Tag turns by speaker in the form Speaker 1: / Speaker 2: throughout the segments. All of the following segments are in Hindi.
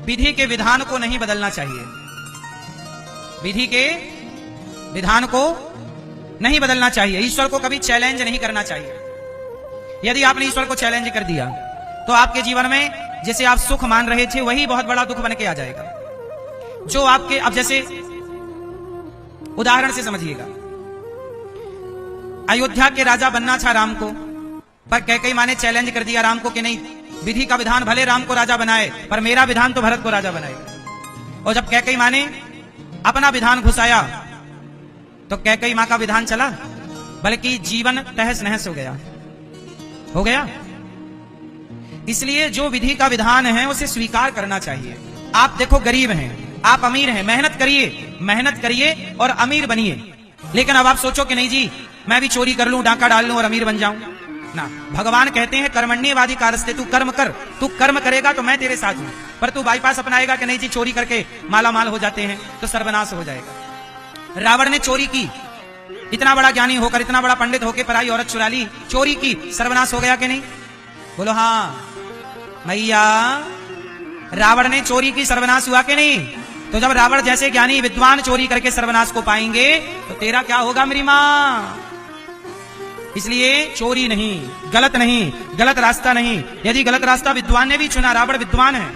Speaker 1: विधि के विधान को नहीं बदलना चाहिए। विधि के विधान को नहीं बदलना चाहिए। ईश्वर को कभी चैलेंज नहीं करना चाहिए। यदि आपने ईश्वर को चैलेंज कर दिया तो आपके जीवन में जिसे आप सुख मान रहे थे वही बहुत बड़ा दुख बन के आ जाएगा। जो आपके, अब जैसे उदाहरण से समझिएगा, अयोध्या के राजा बनना था राम को, पर कैकेयी माँ ने चैलेंज कर दिया राम को कि नहीं, विधि का विधान भले राम को राजा बनाए पर मेरा विधान तो भरत को राजा बनाएगा। और जब कैकेयी माँ ने अपना विधान घुसाया तो कैकेयी माँ का विधान चला, बल्कि जीवन तहस नहस हो गया। इसलिए जो विधि का विधान है उसे स्वीकार करना चाहिए। आप देखो गरीब हैं, आप अमीर हैं, मेहनत करिए और अमीर बनिए। लेकिन अब आप सोचो कि नहीं जी मैं भी चोरी कर लूं, डाका डाल लूं और अमीर बन जाऊं ना। भगवान कहते हैं कर्मण्येवादी कारस्ते, तू कर्म कर, तू कर्म करेगा तो मैं तेरे साथ हूं। पर तू बाईपास अपनाएगा कि नहीं जी चोरी करके माला माल हो जाते हैं तो सर्वनाश हो जाएगा। रावण ने चोरी की, इतना बड़ा ज्ञानी होकर, इतना बड़ा पंडित होकर पराई औरत चुरा ली, चोरी की, सर्वनाश हो गया कि नहीं? बोलो हाँ मैया, रावण ने चोरी की, सर्वनाश हुआ कि नहीं? तो जब रावण जैसे ज्ञानी विद्वान चोरी करके सर्वनाश को पाएंगे तो तेरा क्या होगा मेरी मां? इसलिए चोरी नहीं, गलत रास्ता नहीं। यदि गलत रास्ता विद्वान ने भी चुना, रावण विद्वान है,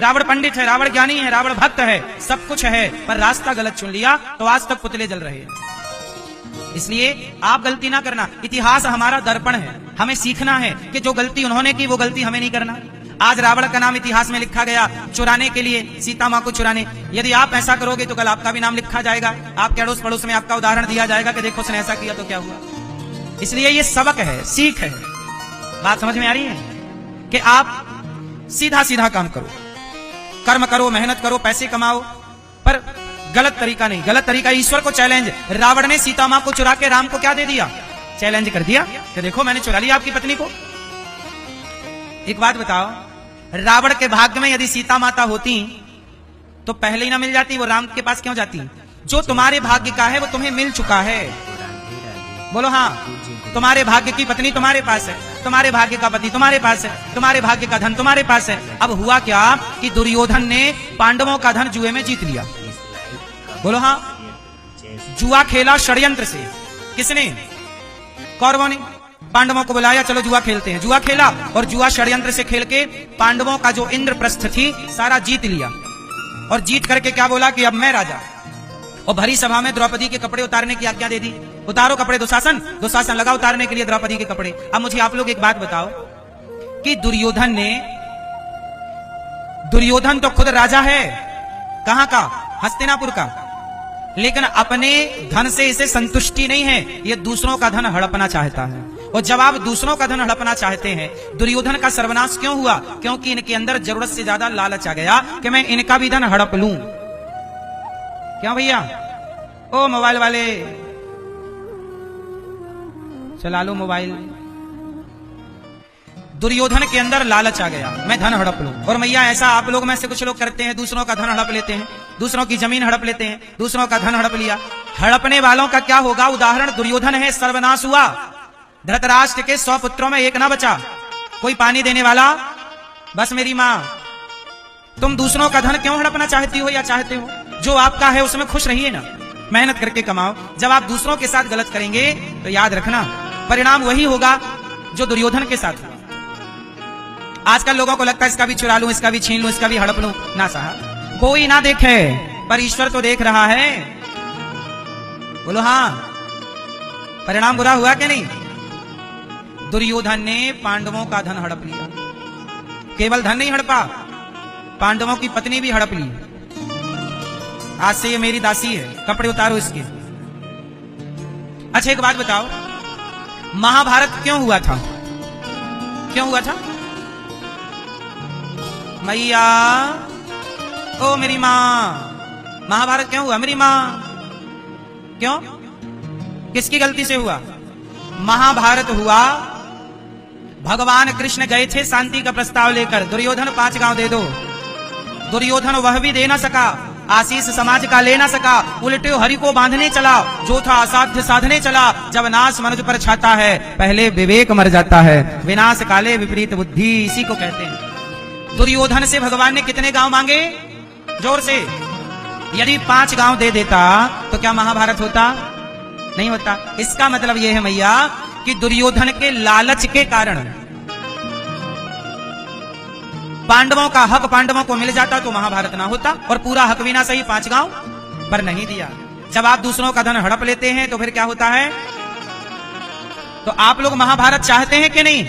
Speaker 1: रावण पंडित है, रावण ज्ञानी है, रावण भक्त है, सब कुछ है, पर रास्ता गलत चुन लिया तो आज तक पुतले जल रहे हैं। इसलिए आप गलती ना करना। इतिहास हमारा दर्पण है, हमें सीखना है कि जो गलती उन्होंने की वो गलती हमें नहीं करना। आज रावण का नाम इतिहास में लिखा गया चुराने के लिए, सीता मां को चुराने। यदि आप ऐसा करोगे तो कल आपका भी नाम लिखा जाएगा, आपके अड़ोस पड़ोस में आपका उदाहरण दिया जाएगा कि देखो उसने ऐसा किया तो क्या हुआ। इसलिए ये सबक है, सीख है। बात समझ में आ रही है कि आप सीधा सीधा काम करो, कर्म करो, मेहनत करो, पैसे कमाओ, पर गलत तरीका नहीं। गलत तरीका ईश्वर को चैलेंज। रावण ने सीता मां को चुरा के राम को क्या दे दिया? चैलेंज कर दिया कि देखो मैंने चुरा लिया आपकी पत्नी को। एक बात बताओ, रावण के भाग्य में यदि सीता माता होती तो पहले ही ना मिल जाती, वो राम के पास क्यों जाती? जो तुम्हारे भाग्य का है वो तुम्हें मिल चुका है। बोलो हाँ, तुम्हारे भाग्य की पत्नी तुम्हारे पास है, तुम्हारे भाग्य का पति तुम्हारे पास है, तुम्हारे भाग्य का धन तुम्हारे पास है। अब हुआ क्या कि दुर्योधन ने पांडवों का धन जुए में जीत लिया। बोलो हाँ, जुआ खेला षड्यंत्र से। किसने? कौरवों ने। पांडवों को बुलाया, चलो जुआ खेलते हैं। जुआ खेला और जुआ षड्यंत्र से खेल के पांडवों का जो इंद्रप्रस्थ थी सारा जीत लिया। और जीत करके क्या बोला कि अब मैं राजा। और भरी सभा में द्रौपदी के कपड़े उतारने की आज्ञा दे दी। उतारो कपड़े दुशासन लगा उतारने के लिए द्रौपदी के कपड़े। अब मुझे आप लोग एक बात बताओ कि दुर्योधन तो खुद राजा है, कहां का? हस्तिनापुर का। लेकिन अपने धन से इसे संतुष्टि नहीं है, ये दूसरों का धन हड़पना चाहता है। और जब आप दूसरों का धन हड़पना चाहते हैं, दुर्योधन का सर्वनाश क्यों हुआ? क्योंकि इनके अंदर जरूरत से ज्यादा लालच आ गया कि मैं इनका भी धन हड़प लूं। क्यों भैया? ओ मोबाइल वाले चला लो मोबाइल। दुर्योधन के अंदर लालच आ गया, मैं धन हड़प लूं। और मैया ऐसा आप लोग में से कुछ लोग करते हैं, दूसरों का धन हड़प लेते हैं, दूसरों की जमीन हड़प लेते हैं, दूसरों का धन हड़प लिया। हड़पने वालों का क्या होगा? उदाहरण दुर्योधन है, सर्वनाश हुआ। धृतराष्ट्र के 100 पुत्रों में एक ना बचा। कोई पानी देने वाला, बस मेरी मां। तुम दूसरों का धन क्यों हड़पना चाहती हो या चाहते हो? जो आपका है उसमें खुश रहिए ना, मेहनत करके कमाओ। जब आप दूसरों के साथ गलत करेंगे तो याद रखना परिणाम वही होगा जो दुर्योधन के साथ हुआ। आजकल लोगों को लगता है इसका भी चुरा लूं, इसका भी छीन लूं, इसका भी हड़प लूं। ना साहब, कोई ना देखे पर ईश्वर तो देख रहा है। बोलो हाँ, परिणाम बुरा हुआ कि नहीं? दुर्योधन ने पांडवों का धन हड़प लिया। केवल धन नहीं हड़पा, पांडवों की पत्नी भी हड़प ली। आज से ये मेरी दासी है, कपड़े उतारो इसके। अच्छा एक बात बताओ, महाभारत क्यों हुआ था? क्यों हुआ था? मैया, ओ मेरी मां, महाभारत क्यों हुआ मेरी मां? क्यों? किसकी गलती से हुआ? महाभारत हुआ, भगवान कृष्ण गए थे शांति का प्रस्ताव लेकर, दुर्योधन 5 गांव दे दो। दुर्योधन वह भी दे ना सका, आशीष समाज का ले ना सका, उल्टे हरि को बांधने चला। जो था असाध्य साधने चला। जब नाश मनुज पर छाता है, पहले विवेक मर जाता है। विनाश काले विपरीत बुद्धि, इसी को कहते हैं। दुर्योधन से भगवान ने कितने गांव मांगे? जोर से। यदि 5 गांव दे देता तो क्या महाभारत होता? नहीं होता। इसका मतलब यह है मैया कि दुर्योधन के लालच के कारण पांडवों का हक पांडवों को मिल जाता तो महाभारत ना होता, और पूरा हक भी ना सही 5 गांव पर नहीं दिया। जब आप दूसरों का धन हड़प लेते हैं तो फिर क्या होता है? तो आप लोग महाभारत चाहते हैं कि नहीं?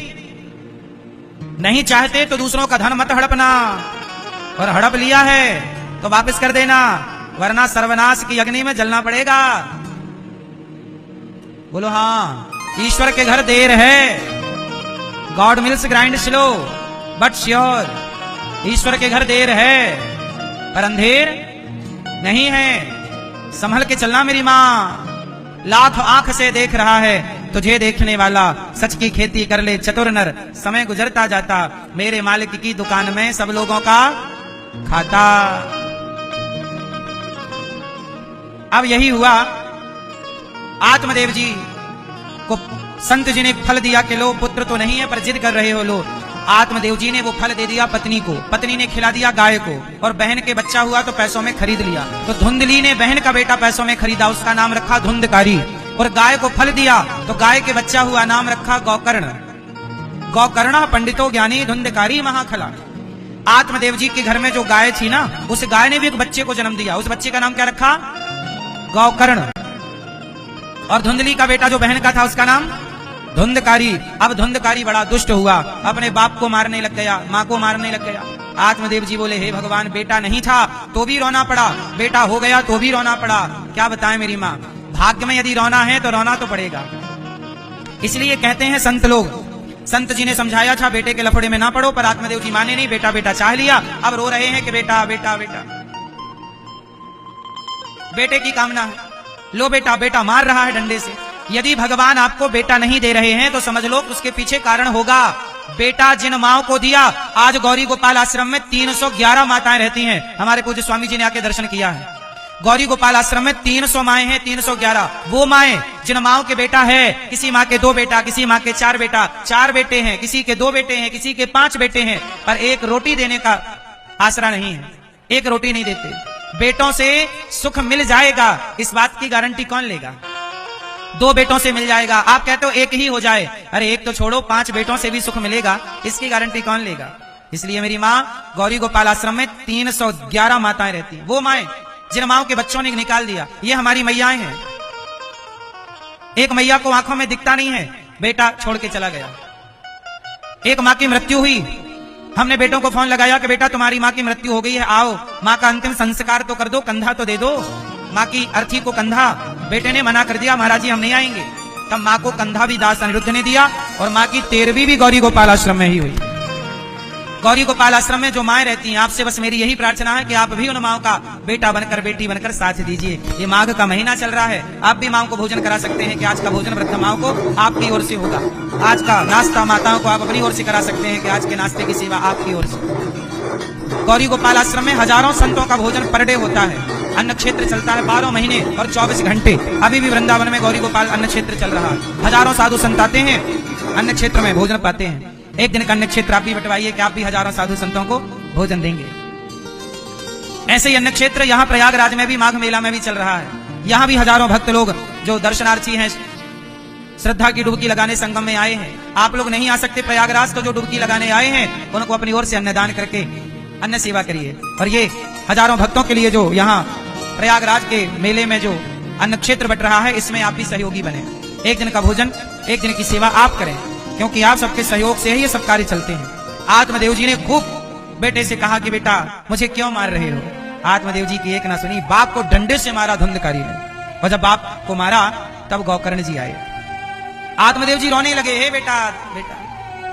Speaker 1: नहीं चाहते तो दूसरों का धन मत हड़पना, और हड़प लिया है तो वापस कर देना, वरना सर्वनाश की अग्नि में जलना पड़ेगा। बोलो हाँ। ईश्वर के घर देर है, God mills grind slow but sure. ईश्वर के घर देर है पर अंधेर नहीं है। संभल के चलना मेरी माँ, लाख आंख से देख रहा है तुझे देखने वाला। सच की खेती कर ले चतुर नर, समय गुजरता जाता मेरे मालिक की दुकान में सब लोगों का खाता। अब यही हुआ, आत्मदेव जी को संत जी ने फल दिया कि लो पुत्र तो नहीं है पर जिद कर रहे हो लो। आत्मदेव जी ने वो फल दे दिया पत्नी को, पत्नी ने खिला दिया गाय को, और बहन के बच्चा हुआ तो पैसों में खरीद लिया। तो धुंधली ने बहन का बेटा पैसों में खरीदा, उसका नाम रखा धुंधकारी। और गाय को फल दिया तो गाय के बच्चा हुआ, नाम रखा गौकर्ण। गौकर्ण पंडितो ज्ञानी धुंधकारी महाखला। आत्मदेव जी के घर में जो गाय थी ना, उस गाय ने भी एक बच्चे को जन्म दिया। उस बच्चे का नाम क्या रखा? गौकर्ण। और धुंधली का बेटा जो बहन का था उसका नाम धुंधकारी। अब धुंधकारी बड़ा दुष्ट हुआ, अपने बाप को मारने लग गया, माँ को मारने लग गया। आत्मदेव जी बोले हे भगवान, बेटा नहीं था तो भी रोना पड़ा, बेटा हो गया तो भी रोना पड़ा। क्या बताएं मेरी माँ, भाग्य में यदि रोना है तो रोना तो पड़ेगा। इसलिए कहते हैं संत लोग, संत जी ने समझाया था बेटे के लफड़े में ना पड़ो, पर आत्मदेव जी माने नहीं, बेटा बेटा चाह लिया। अब रो रहे हैं कि बेटा बेटा बेटा, बेटे की कामना है। लो बेटा, बेटा मार रहा है डंडे से। यदि भगवान आपको बेटा नहीं दे रहे हैं तो समझ लो उसके पीछे कारण होगा। बेटा जिन माओ को दिया, आज गौरी गोपाल आश्रम में 311 माताएं रहती हैं। हमारे पूज्य स्वामी जी ने आके दर्शन किया है। गौरी गोपाल आश्रम में 300 माएं हैं, 311। वो माएं जिन माओ के बेटा है, किसी माँ के 2 बेटा, किसी माँ के 4 बेटा, 4 बेटे हैं, किसी के 2 बेटे हैं, किसी के 5 बेटे हैं, पर एक रोटी देने का आसरा नहीं है, एक रोटी नहीं देते। बेटों से सुख मिल जाएगा, इस बात की गारंटी कौन लेगा? 2 बेटों से मिल जाएगा, आप कहते हो एक ही हो जाए, अरे एक तो छोड़ो, 5 बेटों से भी सुख मिलेगा, इसकी गारंटी कौन लेगा? इसलिए मेरी माँ गौरी गोपाल आश्रम में 311 माताएं रहती हैं। वो माएं जिन माओं के बच्चों ने निकाल दिया, ये हमारी मैयाएं हैं। एक मैया को आंखों में दिखता नहीं है, बेटा छोड़ के चला गया। एक माँ की मृत्यु हुई, हमने बेटों को फोन लगाया कि बेटा तुम्हारी माँ की मृत्यु हो गई है, आओ माँ का अंतिम संस्कार तो कर दो, कंधा तो दे दो, माँ की अर्थी को कंधा। बेटे ने मना कर दिया, महाराज जी हम नहीं आएंगे। तब माँ को कंधा भी दास अनिरुद्ध ने दिया, और माँ की 13वीं भी गौरी गोपाल आश्रम में ही हुई। गौरी गोपाल आश्रम में जो माएं रहती हैं, आपसे बस मेरी यही प्रार्थना है कि आप भी उन माओं का बेटा बनकर, बेटी बनकर साथ दीजिए। ये माघ का महीना चल रहा है, आप भी माओं को भोजन करा सकते हैं कि आज का भोजन वृद्ध माओं को आपकी ओर से होगा। आज का नाश्ता माताओं को आप अपनी ओर से करा सकते हैं कि आज के नाश्ते की सेवा आपकी ओर से। गौरी गोपाल आश्रम में हजारों संतों का भोजन पर डे होता है। अन्न क्षेत्र चलता है 12 महीने और 24 घंटे। अभी भी वृंदावन में गौरी गोपाल अन्न क्षेत्र चल रहा है। हजारों साधु संत आते हैं, अन्न क्षेत्र में भोजन पाते हैं। एक दिन का अन्न क्षेत्र आप भी बंटवाइए कि आप भी हजारों साधु संतों को भोजन देंगे। ऐसे ही अन्न क्षेत्र यहाँ प्रयागराज में भी माघ मेला में भी चल रहा है। यहाँ भी हजारों भक्त लोग जो दर्शनार्थी हैं, श्रद्धा की डुबकी लगाने संगम में आए हैं। आप लोग नहीं आ सकते प्रयागराज, तो जो डुबकी लगाने आए हैं उनको अपनी ओर से अन्नदान करके अन्न सेवा करिए। और ये हजारों भक्तों के लिए जो यहाँ प्रयागराज के मेले में जो अन्न क्षेत्र बट रहा है, इसमें आप भी सहयोगी बने। एक दिन का भोजन, एक दिन की सेवा आप करें, क्योंकि आप सबके सहयोग से ही ये सब कार्य चलते हैं। आत्मदेव जी ने खूब बेटे से कहा कि बेटा मुझे क्यों मार रहे हो? आत्मदेव जी की एक ना सुनी, बाप को डंडे से मारा धुंधकारी ने। और जब बाप को मारा तब गौकर्ण जी आए। आत्मदेव जी रोने लगे, हे बेटा बेटा।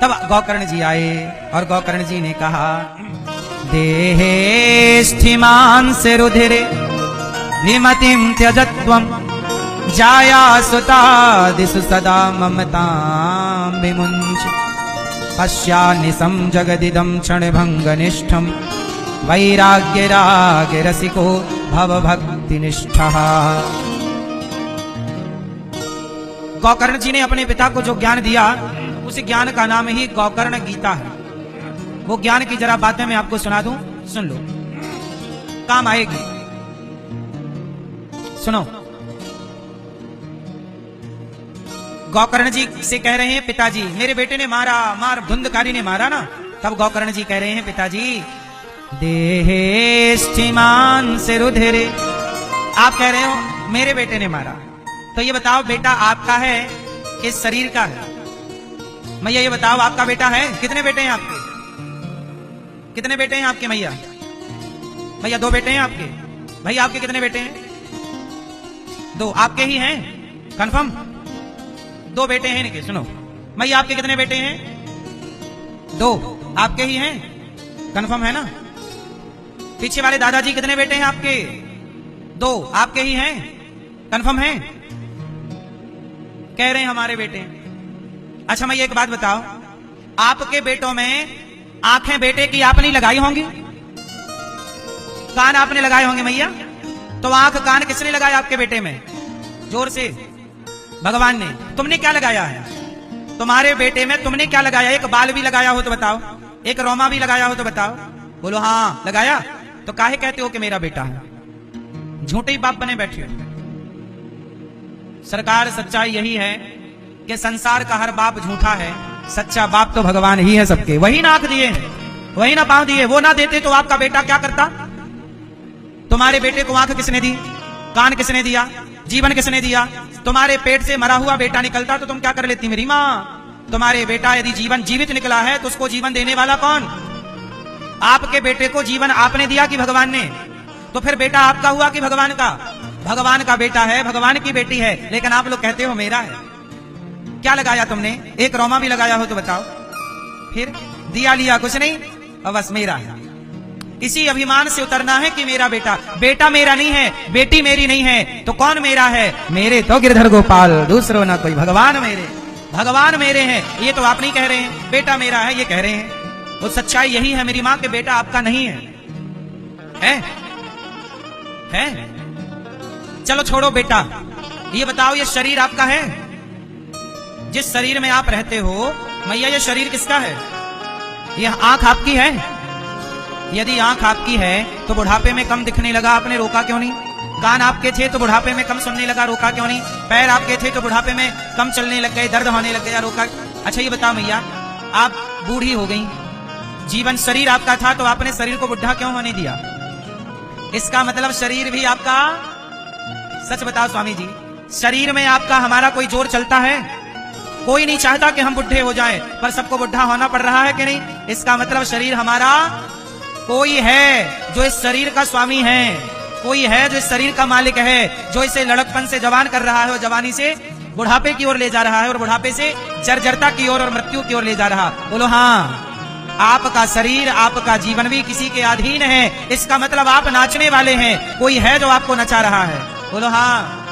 Speaker 1: तब गौकर्ण जी आए और गौकर्ण जी ने कहा, देहे स्थिमान से रुधिरे विमतिम त्यजत्वम जाया सुता दिशु सदा ममतां विमुञ्च पश्यानिसं जगदिदं क्षणभङ्गनिष्ठं वैराग्य राग रसिको भवभक्तिनिष्ठः। गौकर्ण जी ने अपने पिता को जो ज्ञान दिया, उस ज्ञान का नाम ही गौकर्ण गीता है। वो ज्ञान की जरा बातें मैं आपको सुना दूं, सुन लो, काम आएगी। सुनो, गौकर्ण जी से कह रहे हैं पिताजी मेरे बेटे ने मार धुंधकारी ने मारा ना। तब गौकर्ण जी कह रहे हैं पिताजी देहेष्टिमान से रुधिरे, आप कह रहे हो मेरे बेटे ने मारा, तो ये बताओ बेटा आपका है कि शरीर का है? मैया ये बताओ आपका बेटा है? कितने बेटे हैं आपके? कितने बेटे हैं आपके मैया? भैया 2 बेटे हैं आपके? भैया आपके कितने बेटे हैं? 2 आपके ही हैं? कंफर्म? 2 बेटे हैं इनके। सुनो मैया आपके कितने बेटे हैं? 2 आपके ही हैं? कंफर्म है ना? पीछे वाले दादाजी कितने बेटे हैं आपके? 2 आपके ही हैं? कंफर्म है? कह रहे हैं हमारे बेटे। अच्छा मैं एक बात बताओ, आपके बेटों में आंखें बेटे की आपने लगाई होंगी, कान आपने लगाए होंगे मैया, तो आंख कान किसने लगाया आपके बेटे में? जोर से। भगवान ने। तुमने क्या लगाया है? तुम्हारे बेटे में तुमने क्या लगाया? एक बाल भी लगाया हो तो बताओ, एक रोमा भी लगाया हो तो बताओ। बोलो हाँ लगाया। तो काहे कहते हो कि मेरा बेटा है? झूठे ही बाप बने बैठे हो। सरकार सच्चाई यही है कि संसार का हर बाप झूठा है, सच्चा बाप तो भगवान ही है सबके। वही ना आंख दिए, वही ना पांव दिए, वो ना देते तो आपका बेटा क्या करता? तुम्हारे बेटे को आंख किसने दी? कान किसने दिया? जीवन किसने दिया? तुम्हारे पेट से मरा हुआ बेटा निकलता तो तुम क्या कर लेती मेरी माँ? तुम्हारे बेटा यदि जीवन जीवित निकला है तो उसको जीवन देने वाला कौन? आपके बेटे को जीवन आपने दिया कि भगवान ने? तो फिर बेटा आपका हुआ कि भगवान का? भगवान का बेटा है, भगवान की बेटी है, लेकिन आप लोग कहते हो मेरा है। क्या लगाया तुमने? एक रोमा भी लगाया हो तो बताओ। फिर दिया लिया कुछ नहीं और बस मेरा है। इसी अभिमान से उतरना है कि मेरा बेटा। बेटा मेरा नहीं है, बेटी मेरी नहीं है, तो कौन मेरा है? मेरे तो गिरधर गोपाल, दूसरो ना कोई। भगवान मेरे, भगवान मेरे हैं। ये तो आप नहीं कह रहे हैं बेटा मेरा है, ये कह रहे हैं। वो सच्चाई यही है मेरी माँ के बेटा आपका नहीं है। है? चलो छोड़ो बेटा, ये बताओ ये शरीर आपका है? जिस शरीर में आप रहते हो मैया, ये शरीर किसका है? यह आंख आपकी है? यदि आंख आपकी है तो बुढ़ापे में कम दिखने लगा, आपने रोका क्यों नहीं? कान आपके थे तो बुढ़ापे में कम सुनने लगा, रोका क्यों नहीं? पैर आपके थे तो बुढ़ापे में कम चलने लग गए, दर्द होने लग गया, रोका? अच्छा ये बताओ मैया, आप बूढ़ी हो गई, जीवन शरीर आपका था तो आपने शरीर को बुढ़ा क्यों होने दिया? इसका मतलब शरीर भी आपका, सच बताओ स्वामी जी, शरीर में आपका हमारा कोई जोर चलता है? कोई नहीं चाहता कि हम बुढ़े हो जाएं, पर सबको बुढ़ा होना पड़ रहा है कि नहीं? इसका मतलब शरीर हमारा, कोई है जो इस शरीर का स्वामी है, कोई है जो इस शरीर का मालिक है, जो इसे लड़कपन से जवान कर रहा है और जवानी से बुढ़ापे की ओर ले जा रहा है और बुढ़ापे से जर्जरता की ओर और मृत्यु की ओर ले जा रहा। बोलो हाँ। आपका शरीर, आपका जीवन भी किसी के अधीन है, इसका मतलब आप नाचने वाले हैं, कोई है जो आपको नचा रहा है। बोलो हाँ।